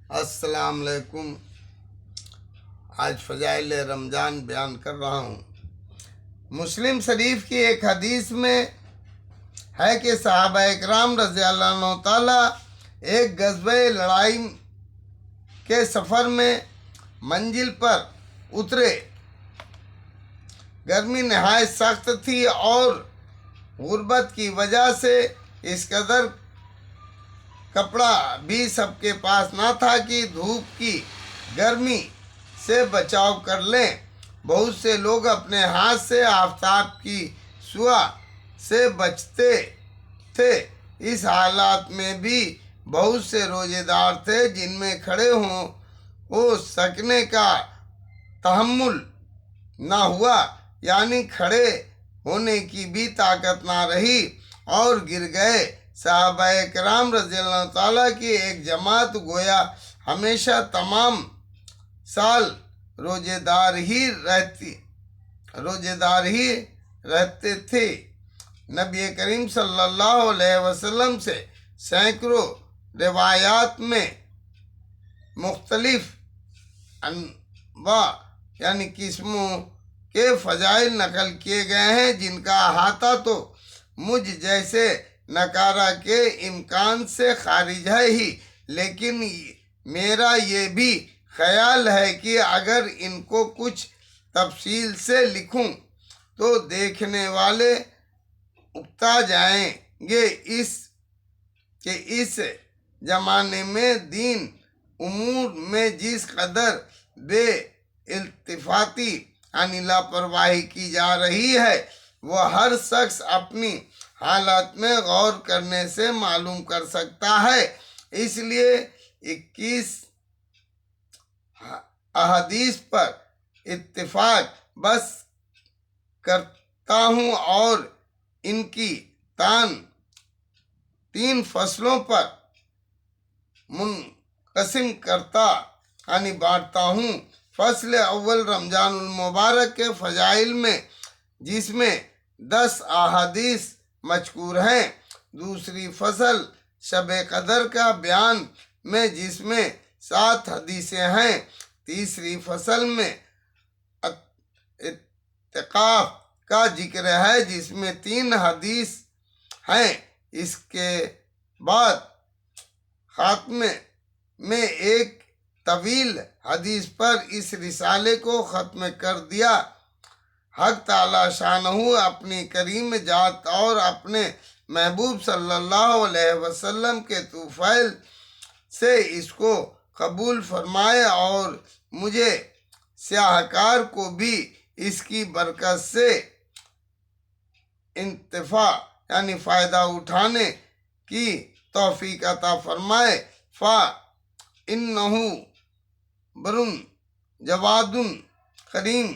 السلام علیکم۔ آج فضائل رمضان بیان کر رہا ہوں۔ مسلم شریف کی ایک حدیث میں ہے کہ صحابہ اکرام رضی اللہ عنہ تعالی ایک غزوہ لڑائی کے سفر میں منزل پر اترے۔ گرمی نہایت سخت تھی اور غربت کی وجہ سے اس قدر کپڑا بھی سب کے پاس نہ تھا کہ دھوپ کی گرمی سے بچاؤ کر لیں۔ بہت سے لوگ اپنے ہاتھ سے آفتاب کی شعاع سے بچتے تھے۔ اس حالات میں بھی بہت سے روزے دار تھے جن میں کھڑے ہو سکنے کا تحمل نہ ہوا، یعنی کھڑے ہونے کی بھی طاقت نہ رہی اور گر گئے۔ صحابہ کرام رضی اللہ تعالیٰ کی ایک جماعت گویا ہمیشہ تمام سال روزے دار ہی رہتے تھے۔ نبی کریم صلی اللہ علیہ وسلم سے سینکڑوں روایات میں مختلف انواع یعنی قسموں کے فضائل نقل کیے گئے ہیں جن کا احاطہ تو مجھ جیسے نکارہ کے امکان سے خارج ہے ہی، لیکن میرا یہ بھی خیال ہے کہ اگر ان کو کچھ تفصیل سے لکھوں تو دیکھنے والے اکتا جائیں گے کہ اس زمانے میں دین امور میں جس قدر بے التفاتی یعنی لاپرواہی کی جا رہی ہے وہ ہر شخص اپنی حالات میں غور کرنے سے معلوم کر سکتا ہے۔ اس لیے 21 احادیث پر اتفاق بس کرتا ہوں اور ان کی 3 فصلوں پر منقسم کرتا یعنی بانٹتا ہوں۔ فصل اول رمضان المبارک کے فضائل میں، جس میں 10 احادیث مذکور ہیں۔ دوسری فصل شب قدر کا بیان میں، جس میں 7 حدیثیں ہیں۔ تیسری فصل میں اعتکاف کا ذکر ہے جس میں 3 حدیث ہیں۔ اس کے بعد خاتمے میں ایک طویل حدیث پر اس رسالے کو ختم کر دیا۔ حق تعالی شانہ اپنی کریم ذات اور اپنے محبوب صلی اللہ علیہ وسلم کے طفیل سے اس کو قبول فرمائے اور مجھے سیاہکار کو بھی اس کی برکت سے انتفاع یعنی فائدہ اٹھانے کی توفیق عطا فرمائے۔ فَإِنَّهُ بَرٌّ جَوَادٌ کریم،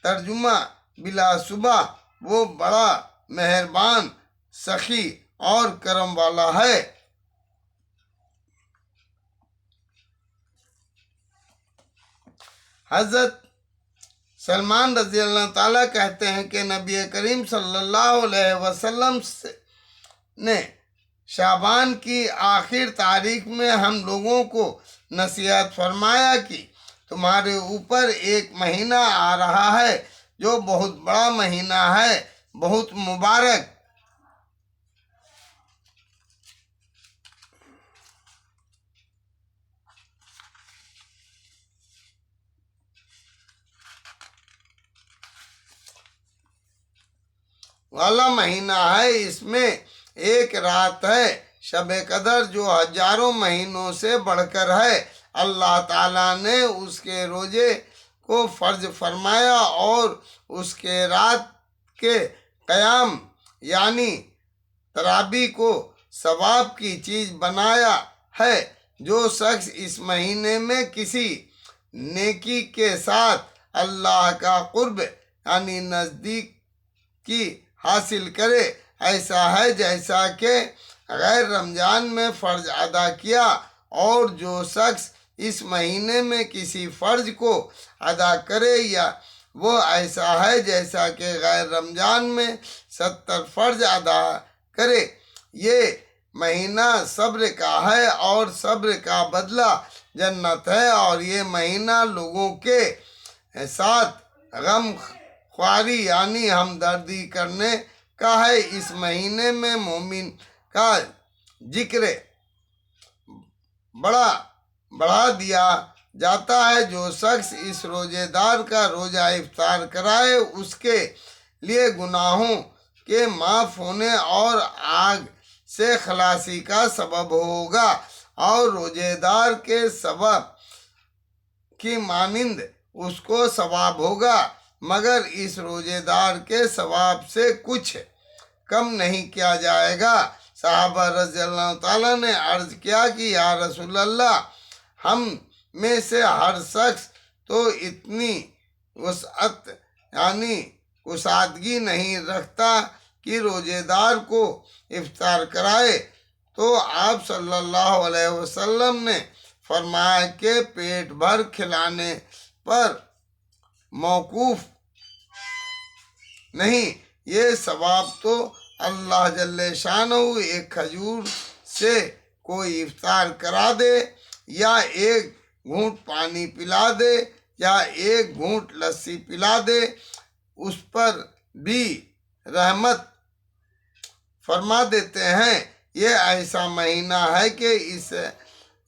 ترجمہ بلا شبہ وہ بڑا مہربان، سخی اور کرم والا ہے۔ حضرت سلمان رضی اللہ تعالیٰ کہتے ہیں کہ نبی کریم صلی اللہ علیہ وسلم نے شعبان کی آخر تاریخ میں ہم لوگوں کو نصیحت فرمایا کہ تمہارے اوپر ایک مہینہ آ رہا ہے جو بہت بڑا مہینہ ہے، بہت مبارک۔ والا مہینہ ہے، اس میں ایک رات ہے شب قدر جو ہزاروں مہینوں سے بڑھ کر ہے۔ اللہ تعالیٰ نے اس کے روزے کو فرض فرمایا اور اس کے رات کے قیام یعنی تراویح کو ثواب کی چیز بنایا ہے۔ جو شخص اس مہینے میں کسی نیکی کے ساتھ اللہ کا قرب یعنی نزدیکی حاصل کرے، ایسا ہے جیسا کہ غیر رمضان میں فرض ادا کیا، اور جو شخص اس مہینے میں کسی فرض کو ادا کرے یا وہ ایسا ہے جیسا کہ غیر رمضان میں 70 فرض ادا کرے۔ یہ مہینہ صبر کا ہے اور صبر کا بدلہ جنت ہے، اور یہ مہینہ لوگوں کے ساتھ غم خواری یعنی ہمدردی کرنے کا ہے۔ اس مہینے میں مومن کا ذکر بڑھا دیا جاتا ہے۔ جو شخص اس روزے دار کا روزہ افطار کرائے اس کے لیے گناہوں کے معاف ہونے اور آگ سے خلاصی کا سبب ہوگا، اور روزے دار کے ثواب کی مانند اس کو ثواب ہوگا، مگر اس روزے دار کے ثواب سے کچھ کم نہیں کیا جائے گا۔ صحابہ رضی اللہ تعالیٰ نے عرض کیا کہ یا رسول اللہ، ہم میں سے ہر شخص تو اتنی وسعت یعنی وسعتگی نہیں رکھتا کہ روزے دار کو افطار کرائے، تو آپ صلی اللہ علیہ وسلم نے فرمایا کہ پیٹ بھر کھلانے پر موقوف نہیں، یہ ثواب تو اللہ جل شانہ ایک کھجور سے کوئی افطار کرا دے، یا ایک گھونٹ پانی پلا دے، یا ایک گھونٹ لسی پلا دے، اس پر بھی رحمت فرما دیتے ہیں۔ یہ ایسا مہینہ ہے کہ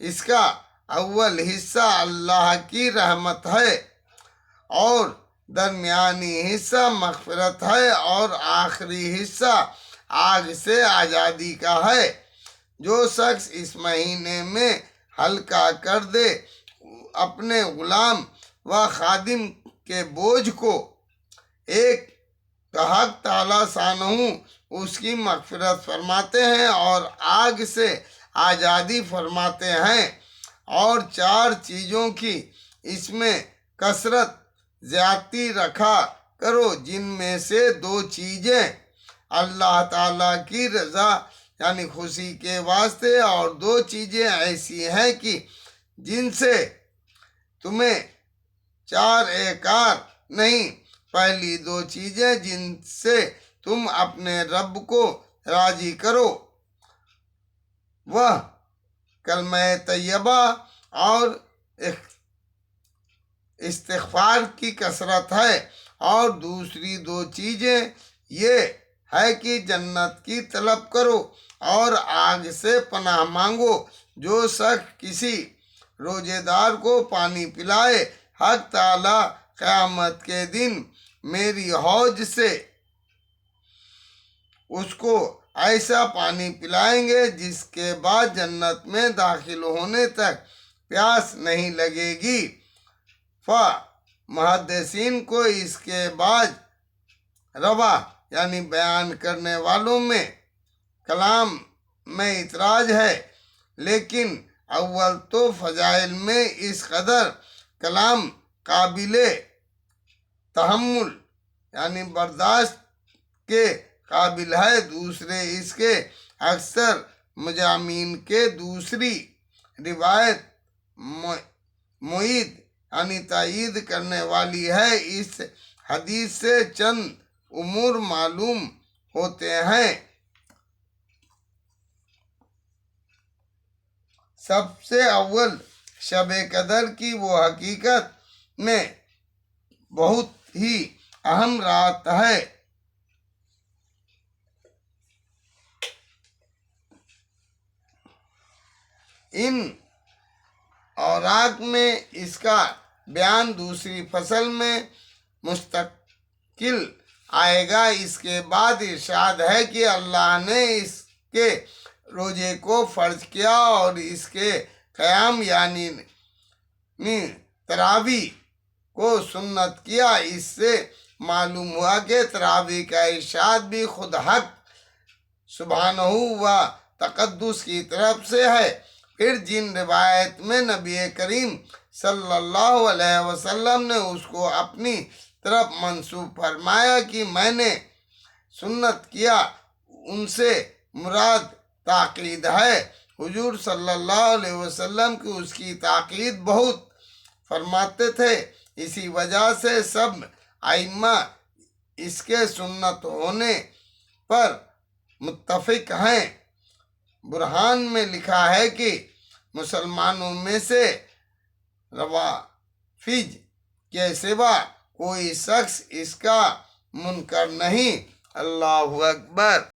اس کا اول حصہ اللہ کی رحمت ہے، اور درمیانی حصہ مغفرت ہے، اور آخری حصہ آگ سے آزادی کا ہے۔ جو شخص اس مہینے میں ہلکا کر دے اپنے غلام و خادم کے بوجھ کو، ایک حق تعالیٰ شانہ اس کی مغفرت فرماتے ہیں اور آگ سے آزادی فرماتے ہیں۔ اور 4 چیزوں کی اس میں کثرت زیادتی رکھا کرو، جن میں سے 2 چیزیں اللہ تعالیٰ کی رضا یعنی خوشی کے واسطے، اور 2 چیزیں ایسی ہیں کہ جن سے تمہیں 4 کار نہیں۔ پہلی 2 چیزیں جن سے تم اپنے رب کو راضی کرو وہ کلمہ طیبہ اور استغفار کی کثرت ہے، اور دوسری 2 چیزیں یہ ہے کہ جنت کی طلب کرو اور آگ سے پناہ مانگو۔ جو شخص کسی روزے دار کو پانی پلائے، حق تعالیٰ قیامت کے دن میری حوض سے اس کو ایسا پانی پلائیں گے جس کے بعد جنت میں داخل ہونے تک پیاس نہیں لگے گی۔ محدثین کو اس کے بعد روا یعنی بیان کرنے والوں میں کلام میں اعتراض ہے، لیکن اول تو فضائل میں اس قدر کلام قابل تحمل یعنی برداشت کے قابل ہے، دوسرے اس کے اکثر مضامین کے دوسری روایت معید یعنی تائید کرنے والی ہے۔ اس حدیث سے چند امور معلوم ہوتے ہیں۔ سب سے اول شب قدر کی وہ حقیقت میں بہت ہی اہم رات ہے۔ ان اوراق میں اس کا بیان دوسری فصل میں مستقل آئے گا۔ اس کے بعد ارشاد ہے کہ اللہ نے اس کے روزے کو فرض کیا اور اس کے قیام یعنی تراویح کو سنت کیا۔ اس سے معلوم ہوا کہ تراویح کا ارشاد بھی خود حق سبحانہ و تقدس کی طرف سے ہے۔ پھر جن روایت میں نبی کریم صلی اللہ علیہ وسلم نے اس کو اپنی طرف منسوب فرمایا کہ میں نے سنت کیا، ان سے مراد تاکید ہے۔ حضور صلی اللہ علیہ وسلم کی اس کی تاکید بہت فرماتے تھے، اسی وجہ سے سب ائمہ اس کے سنت ہونے پر متفق ہیں۔ برہان میں لکھا ہے کہ مسلمانوں میں سے روافض کے سوا کوئی شخص اس کا منکر نہیں۔ اللہ اکبر۔